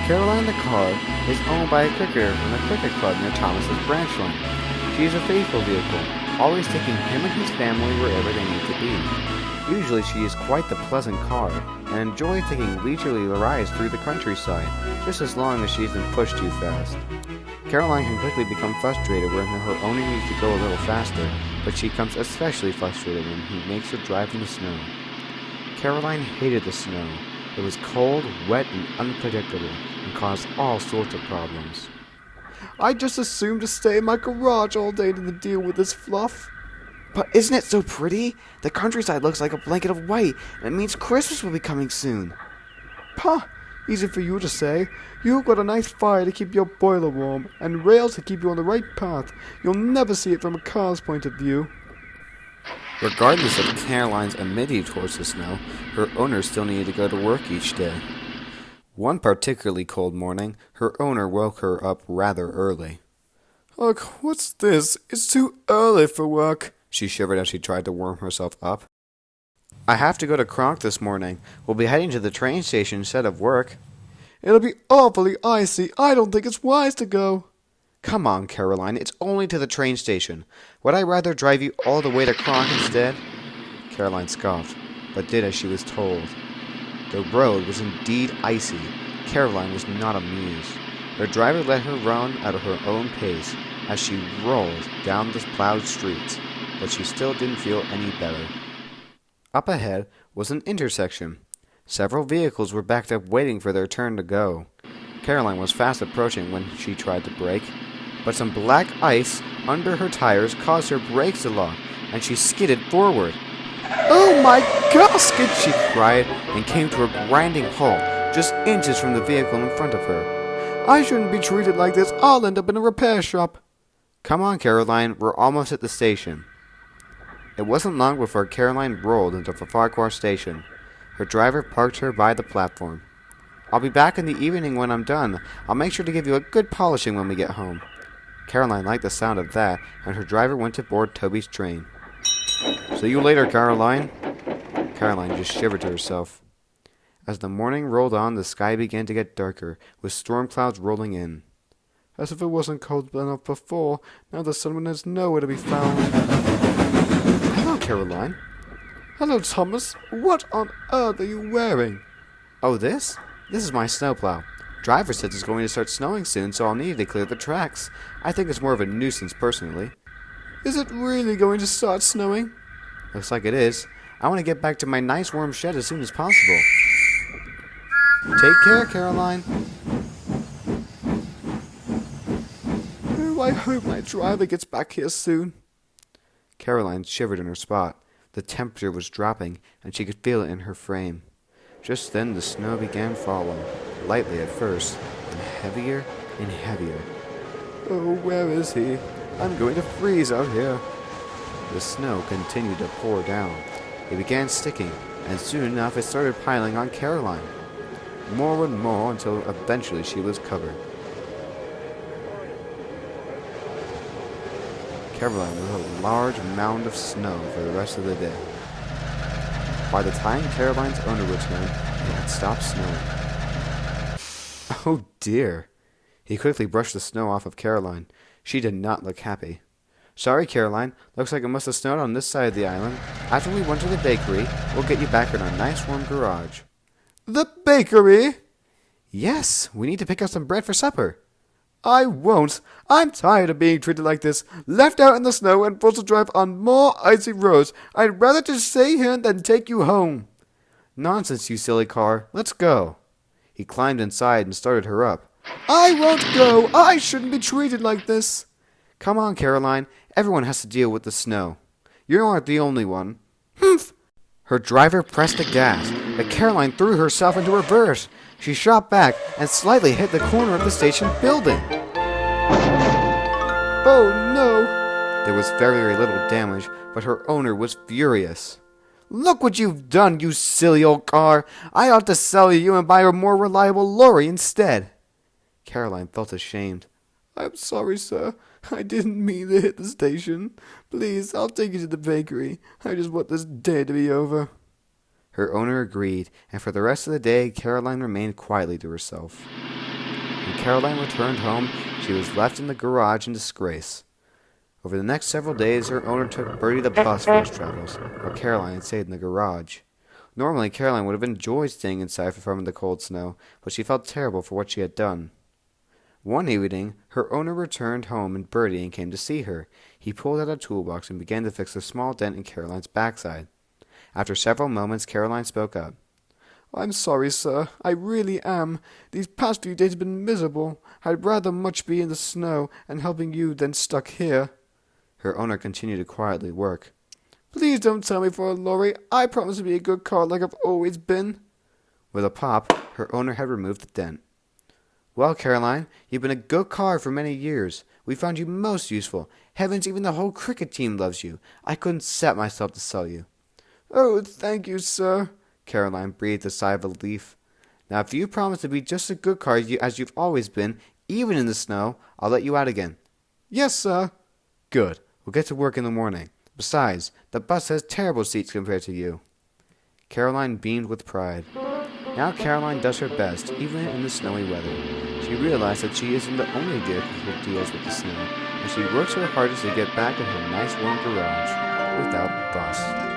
Caroline the car is owned by a cricketer from the cricket club near Thomas's branch line. She is a faithful vehicle, always taking him and his family wherever they need to be. Usually she is quite the pleasant car and enjoys taking leisurely rides through the countryside, just as long as she isn't pushed too fast. Caroline can quickly become frustrated when her owner needs to go a little faster, but she becomes especially frustrated when he makes her drive in the snow. Caroline hated the snow. It was cold, wet, and unpredictable, and caused all sorts of problems. I just assumed to stay in my garage all day to deal with this fluff. But isn't it so pretty? The countryside looks like a blanket of white, and it means Christmas will be coming soon. Pah! Easy for you to say. You've got a nice fire to keep your boiler warm, and rails to keep you on the right path. You'll never see it from a car's point of view. Regardless of Caroline's amenity towards the snow, her owner still needed to go to work each day. One particularly cold morning, her owner woke her up rather early. Ugh, what's this? It's too early for work. She shivered as she tried to warm herself up. I have to go to Kronk this morning. We'll be heading to the train station instead of work. It'll be awfully icy. I don't think it's wise to go. Come on, Caroline, it's only to the train station. Would I rather drive you all the way to Kronk instead? Caroline scoffed, but did as she was told. The road was indeed icy. Caroline was not amused. Her driver let her run at her own pace as she rolled down the plowed streets, but she still didn't feel any better. Up ahead was an intersection. Several vehicles were backed up waiting for their turn to go. Caroline was fast approaching when she tried to brake, but some black ice under her tires caused her brakes to lock, and she skidded forward. Oh my gasket! She cried and came to a grinding halt just inches from the vehicle in front of her. I shouldn't be treated like this. I'll end up in a repair shop. Come on, Caroline, we're almost at the station. It wasn't long before Caroline rolled into the Farquhar station. Her driver parked her by the platform. I'll be back in the evening when I'm done. I'll make sure to give you a good polishing when we get home. Caroline liked the sound of that, and her driver went to board Toby's train. See you later, Caroline. Caroline just shivered to herself. As the morning rolled on, the sky began to get darker, with storm clouds rolling in. As if it wasn't cold enough before, now the sun is nowhere to be found. Hello, Caroline. Hello, Thomas. What on earth are you wearing? Oh, this? This is my snowplow. Driver says it's going to start snowing soon, so I'll need to clear the tracks. I think it's more of a nuisance, personally. Is it really going to start snowing? Looks like it is. I want to get back to my nice warm shed as soon as possible. Take care, Caroline. Oh, I hope my driver gets back here soon. Caroline shivered in her spot. The temperature was dropping, and she could feel it in her frame. Just then the snow began falling, lightly at first, and heavier and heavier. Oh, where is he? I'm going to freeze out here. The snow continued to pour down. It began sticking, and soon enough it started piling on Caroline. More and more until eventually she was covered. Caroline was a large mound of snow for the rest of the day. By the time Caroline's owner returned, it had stopped snowing. Oh dear! He quickly brushed the snow off of Caroline. She did not look happy. Sorry, Caroline. Looks like it must have snowed on this side of the island. After we went to the bakery, we'll get you back in our nice warm garage. The bakery? Yes, we need to pick up some bread for supper. I won't. I'm tired of being treated like this, left out in the snow and forced to drive on more icy roads. I'd rather just stay here than take you home. Nonsense, you silly car. Let's go. He climbed inside and started her up. I won't go. I shouldn't be treated like this. Come on, Caroline. Everyone has to deal with the snow. You aren't the only one. Humph! Her driver pressed the gas, but Caroline threw herself into reverse. She shot back and slightly hit the corner of the station building. Oh no! There was very little damage, but her owner was furious. Look what you've done, you silly old car! I ought to sell you and buy a more reliable lorry instead. Caroline felt ashamed. I'm sorry, sir. I didn't mean to hit the station. Please, I'll take you to the bakery. I just want this day to be over. Her owner agreed, and for the rest of the day, Caroline remained quietly to herself. When Caroline returned home, she was left in the garage in disgrace. Over the next several days, her owner took Bertie the bus for his travels, while Caroline stayed in the garage. Normally, Caroline would have enjoyed staying inside from the cold snow, but she felt terrible for what she had done. One evening, her owner returned home and Bertie came to see her. He pulled out a toolbox and began to fix a small dent in Caroline's backside. After several moments, Caroline spoke up. I'm sorry, sir. I really am. These past few days have been miserable. I'd rather much be in the snow and helping you than stuck here. Her owner continued to quietly work. Please don't tell me for a lorry. I promise to be a good car like I've always been. With a pop, her owner had removed the dent. Well, Caroline, you've been a good car for many years. We found you most useful. Heavens, even the whole cricket team loves you. I couldn't set myself to sell you. Oh, thank you, sir. Caroline breathed a sigh of relief. Now, if you promise to be just a good car as you've always been, even in the snow, I'll let you out again. Yes, sir. Good. We'll get to work in the morning. Besides, the bus has terrible seats compared to you. Caroline beamed with pride. Now Caroline does her best, even in the snowy weather. She realized that she isn't the only vehicle who deals with the snow, and she works her hardest to get back in her nice warm garage without the bus.